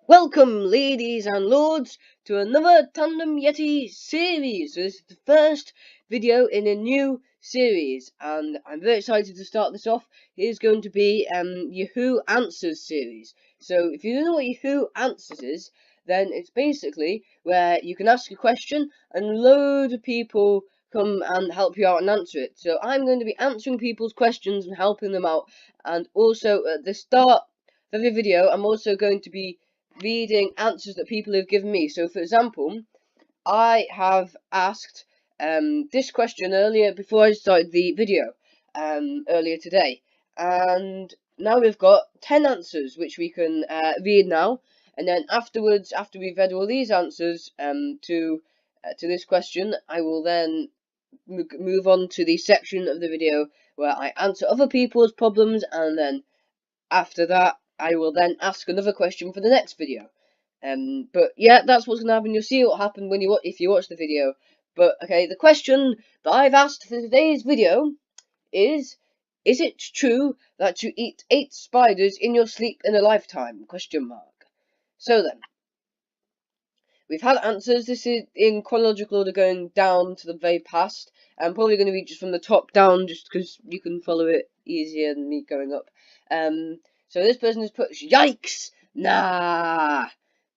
Welcome, ladies and lords, to another Tandem Yeti series. So this is the first video in a new series, and I'm very excited to start this off. It is going to be Yahoo Answers series. So if you don't know what Yahoo Answers is, then it's basically where you can ask a question and loads of people come and help you out and answer it. So I'm going to be answering people's questions and helping them out, and also at the start of the video, I'm also going to be reading answers that people have given me. So, for example, I have asked this question earlier before I started the video earlier today, and now we've got 10 answers which we can read now, and then afterwards, after we've read all these answers to this question, I will then move on to the section of the video where I answer other people's problems, and then after that I will then ask another question for the next video. But yeah, that's what's gonna happen. You'll see what happened when if you watch the video. But okay, the question that I've asked for today's video is it true that you eat 8 spiders in your sleep in a lifetime? Question mark. So then, we've had answers. This is in chronological order going down to the very past. I'm probably going to read just from the top down just because you can follow it easier than me going up. So this person has put, yikes! Nah!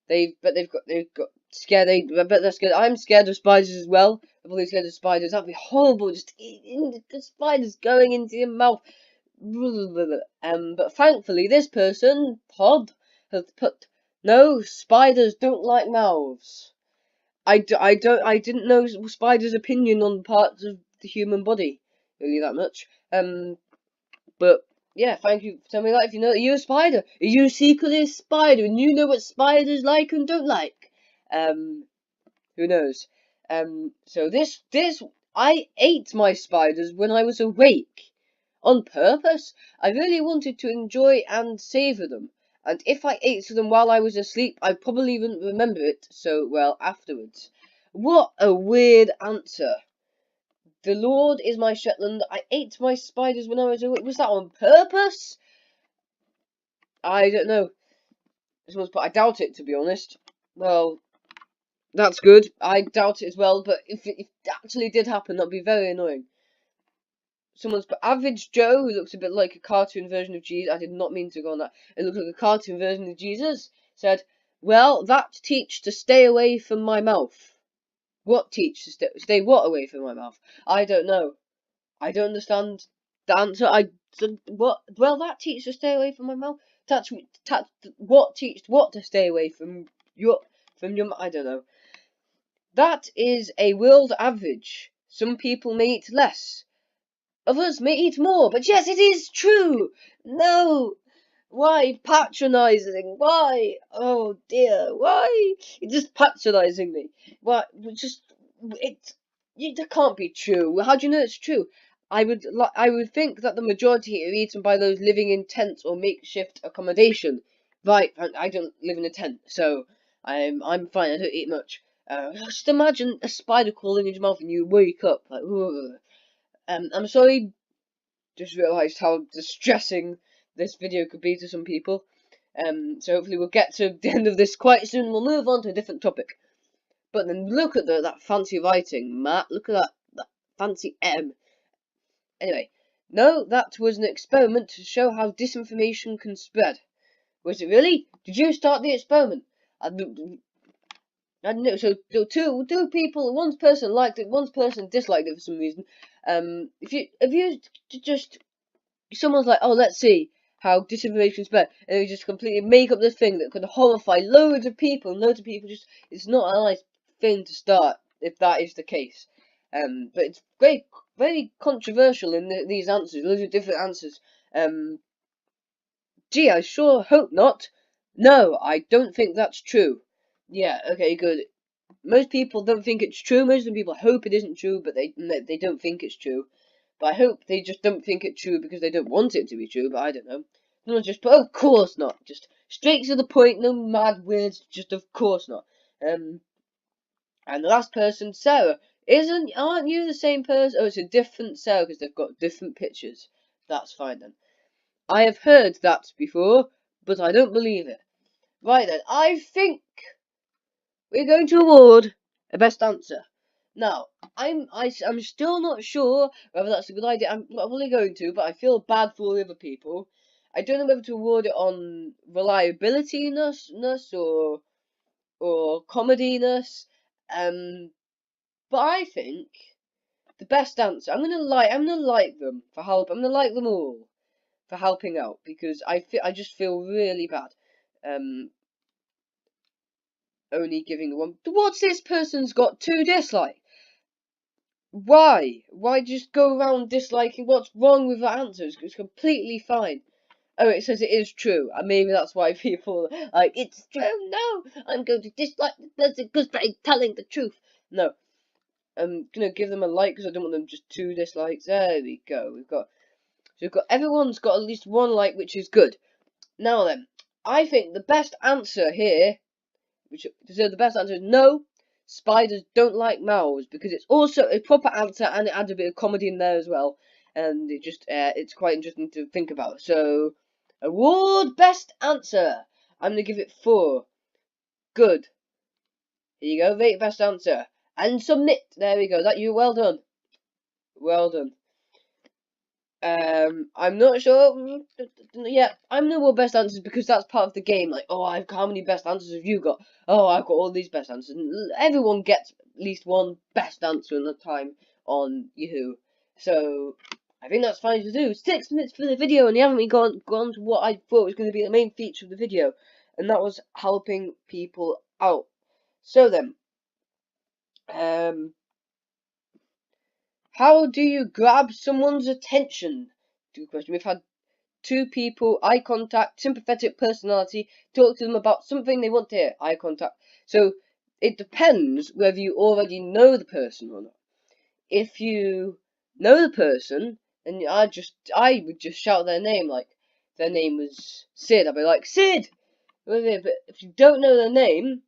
They've got scared. I bet they're scared. I'm scared of spiders as well. I'm really scared of spiders. That'd be horrible. Just eating the spiders going into your mouth. But thankfully, this person, Pod, has put, no, spiders don't like mouths. I didn't know spiders' opinion on parts of the human body really that much. But yeah, thank you for telling me that. If you know that you're a spider, are you secretly a spider and you know what spiders like and don't like? Who knows? So this I ate my spiders when I was awake on purpose. I really wanted to enjoy and savor them, and if I ate them while I was asleep, I probably wouldn't remember it so well afterwards. What a weird answer. The Lord is my Shetland. I ate my spiders when I was awake. Was that on purpose? I don't know. I doubt it, to be honest. Well, that's good. I doubt it as well, but if it actually did happen, that'd be very annoying. Someone's put Average Joe, who looks a bit like a cartoon version of Jesus. I did not mean to go on that. It looks like a cartoon version of Jesus. Said, well, that teach to stay away from my mouth. What teach to stay what away from my mouth? I don't know. I don't understand the answer. What? Well, that teach to stay away from my mouth. What teach what to stay away from your I don't know. That is a world average. Some people may eat less. Others may eat more, but yes, it is true. No. Why patronising? Why? Oh dear. Why? You're just patronising me. Why? That can't be true. How do you know it's true? I would think that the majority are eaten by those living in tents or makeshift accommodation. Right? I don't live in a tent, so I'm fine. I don't eat much. Just imagine a spider crawling into your mouth and you wake up like. Ugh. I'm sorry, just realised how distressing this video could be to some people. So hopefully we'll get to the end of this quite soon and we'll move on to a different topic. But then look at that fancy writing, Matt. Look at that fancy M. Anyway, no, that was an experiment to show how disinformation can spread. Was it really? Did you start the experiment? I don't know. So two people, one person liked it, one person disliked it for some reason. If you just someone's like, oh, let's see how disinformation spread, and they just completely make up this thing that could horrify loads of people, and loads of people just, it's not a nice thing to start if that is the case. But it's very controversial in these answers, loads of different answers. Gee, I sure hope not. No, I don't think that's true. Yeah, okay, good. Most people don't think it's true. Most of the people hope it isn't true, but they don't think it's true. But I hope they just don't think it's true because they don't want it to be true. But I don't know. Someone just put, of course not. Just straight to the point. No mad words. Just of course not. And the last person, Sarah. Aren't you the same person? Oh, it's a different Sarah because they've got different pictures. That's fine then. I have heard that before, but I don't believe it. Right then, I think we're going to award a best answer. Now, I'm still not sure whether that's a good idea. I'm probably going to, but I feel bad for the other people. I don't know whether to award it on reliability-ness or comedy-ness. But I think the best answer. I'm gonna like them for help. I'm gonna like them all for helping out because I just feel really bad. Only giving the one. What's this person's got 2 dislikes? Why? Why just go around disliking? What's wrong with that answer? It's completely fine. Oh, it says it is true, and maybe that's why people are like, it's true. No, I'm going to dislike the person because they're telling the truth. No, I'm gonna give them a like because I don't want them just 2 dislikes. There we go. We've got everyone's got at least 1 like, which is good. Now then, I think the best answer here, the best answer is no. Spiders don't like mouths because it's also a proper answer and it adds a bit of comedy in there as well, and it's quite interesting to think about. So, award best answer. I'm gonna give it 4. Good. Here you go. Rate best answer and submit. There we go. That you. Well done. Well done. I'm not sure. Yeah, I'm the award best answers because that's part of the game. Like, oh, how many best answers have you got? Oh, I've got all these best answers. And everyone gets at least 1 best answer in the time on Yahoo. So I think that's fine to do. 6 minutes for the video, and you haven't even gone to what I thought was going to be the main feature of the video, and that was helping people out. So then, how do you grab someone's attention? Good question. We've had 2 people, eye contact, sympathetic personality, talk to them about something they want to hear, eye contact. So it depends whether you already know the person or not. If you know the person, then I would just shout their name, like their name was Sid. I'd be like, Sid! But if you don't know their name,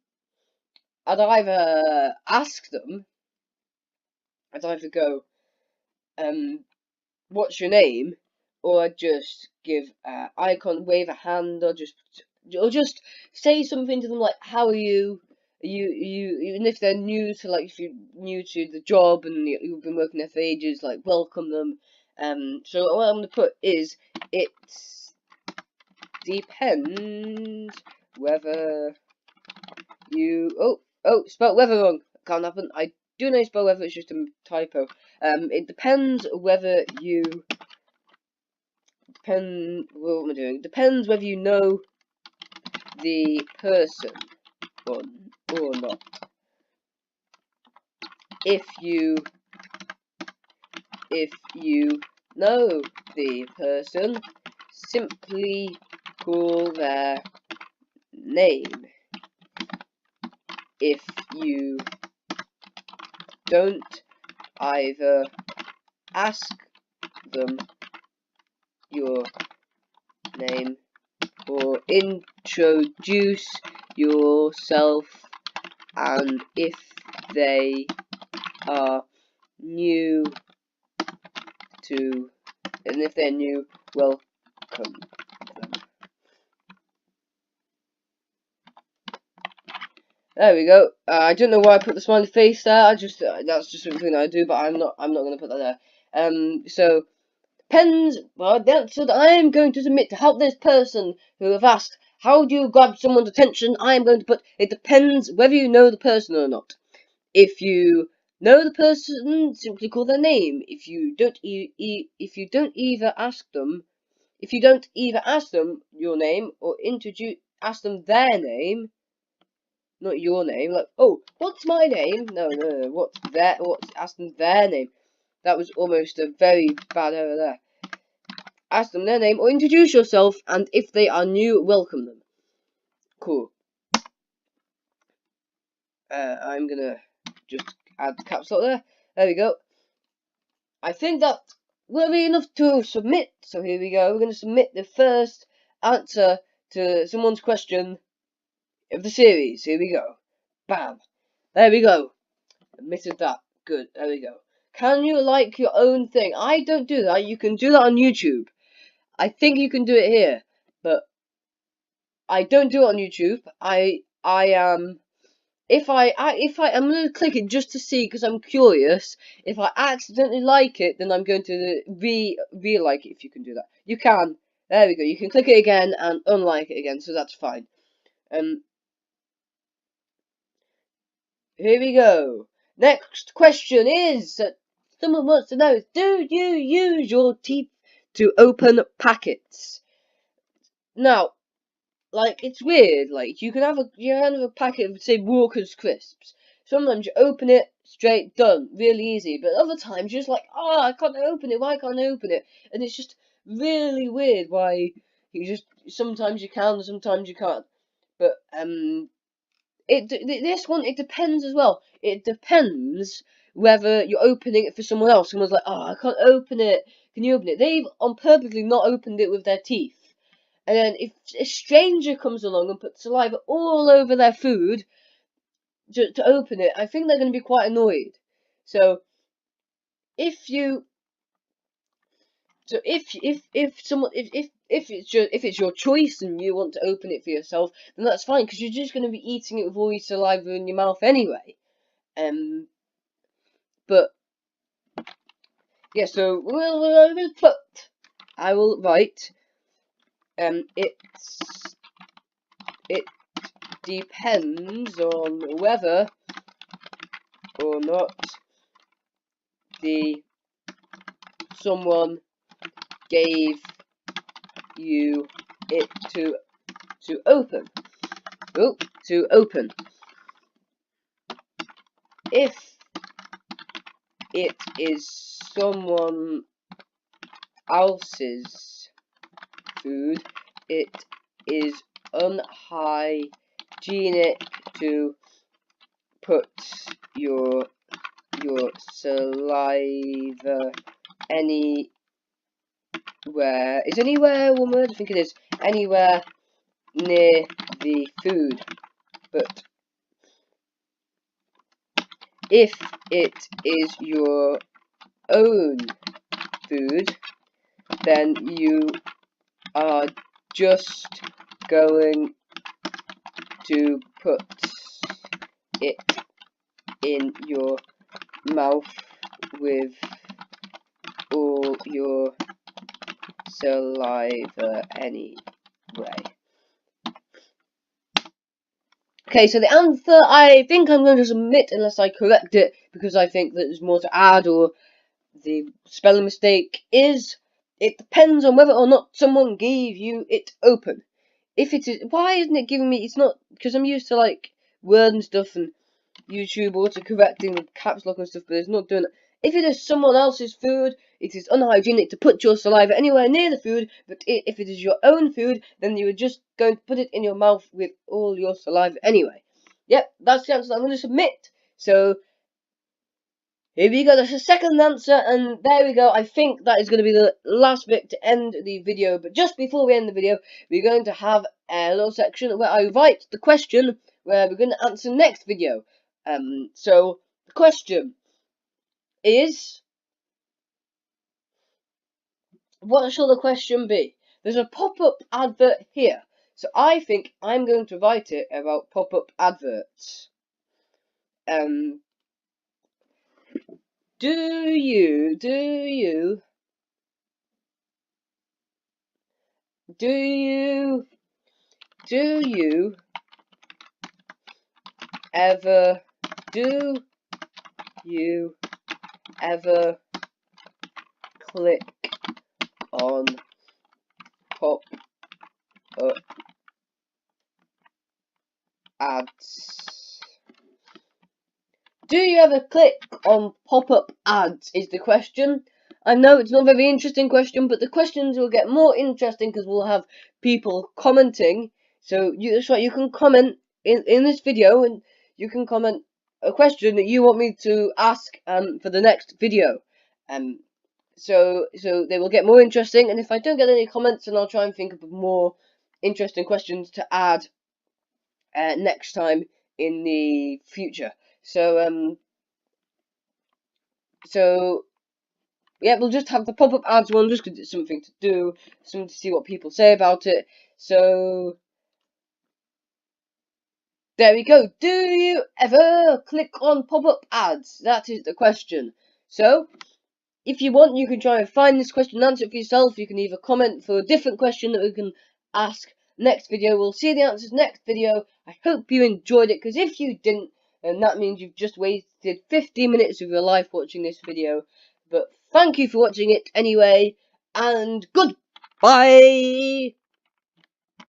I'd either ask them, I'd either go, what's your name? Or I'd just give icon, wave a hand, or just say something to them like, "How are you?" Even if they're new to if you're new to the job and you've been working there for ages, like welcome them. So what I'm gonna put is it depends whether you spelled weather wrong. Can't happen. I do know spell weather. It's just a typo. It depends whether you. What am I doing? Depends whether you know the person or not. If you know the person, simply call their name. If you don't, either ask them your name or introduce yourself, and if they are new welcome them. There we go. I don't know why I put the smiley face there. That's just something that I do, but I'm not going to put that there. So depends. Well, the answer that I am going to submit to help this person who have asked, how do you grab someone's attention? I am going to put, it depends whether you know the person or not. If you know the person, simply call their name. If you don't either ask them your name or ask them their name, not your name, like, oh, what's my name? No, ask them their name. That was almost a very bad error there. Ask them their name or introduce yourself, and if they are new, welcome them. Cool. I'm gonna just add the caps lock there. There we go. I think that will be enough to submit. So here we go. We're gonna submit the first answer to someone's question of the series. Here we go. Bam. There we go. Admitted that. Good. There we go. Can you like your own thing? I don't do that. You can do that on YouTube. I think you can do it here, but I don't do it on YouTube. If I'm gonna click it just to see because I'm curious. If I accidentally like it, then I'm going to re-like it. If you can do that, you can. There we go. You can click it again and unlike it again, so that's fine. Here we go. Next question is someone wants to know: do you use your teeth to open packets? Now, like, it's weird. Like, you can have a packet of, say, Walker's crisps. Sometimes you open it, straight, done, really easy. But other times you're just like, oh, I can't open it. Why can't I open it? And it's just really weird. Why sometimes you can, sometimes you can't. But this one, it depends as well. It depends whether you're opening it for someone else. Someone's like, oh, I can't open it. Can you open it? They've on purposely not opened it with their teeth. And then if a stranger comes along and puts saliva all over their food to open it, I think they're going to be quite annoyed. So if it's your choice and you want to open it for yourself, then that's fine because you're just going to be eating it with all your saliva in your mouth anyway. But yeah, so I will write. It depends on whether or not someone gave you it to open. Oh, to open. If it is someone else's food, it is unhygienic to put your saliva anywhere. Is anywhere one word? I think it is. Anywhere near the food. But if it is your own food, then you are just going to put it in your mouth with all your saliva anyway. Okay, so the answer I think I'm going to submit unless I correct it because I think that there's more to add or the spelling mistake is it depends on whether or not someone gave you it open. If it is, why isn't it giving me? It's not because I'm used to like Word and stuff and YouTube auto-correcting with caps lock and stuff, but it's not doing it. If it is someone else's food, it is unhygienic to put your saliva anywhere near the food, but if it is your own food, then you are just going to put it in your mouth with all your saliva anyway. Yep, that's the answer I'm going to submit. So, here we go, that's the second answer, and there we go. I think that is going to be the last bit to end the video, but just before we end the video, we're going to have a little section where I write the question where we're going to answer next video. So, the question is, what shall the question be? There's a pop-up advert here, so I think I'm going to write it about pop-up adverts. Do you ever click on pop-up ads? Do you ever click on pop-up ads is the question. I know it's not a very interesting question, but the questions will get more interesting because we'll have people commenting. So that's right, you can comment in this video and you can comment a question that you want me to ask for the next video. So they will get more interesting, and if I don't get any comments, then I'll try and think of more interesting questions to add next time in the future. So yeah, we'll just have the pop-up ads one just because it's something to do, something to see what people say about it. So there we go. Do you ever click on pop-up ads? That is the question. So, if you want, you can try and find this question and answer it for yourself. You can either comment for a different question that we can ask next video. We'll see the answers next video. I hope you enjoyed it, because if you didn't, then that means you've just wasted 15 minutes of your life watching this video. But thank you for watching it anyway, and goodbye!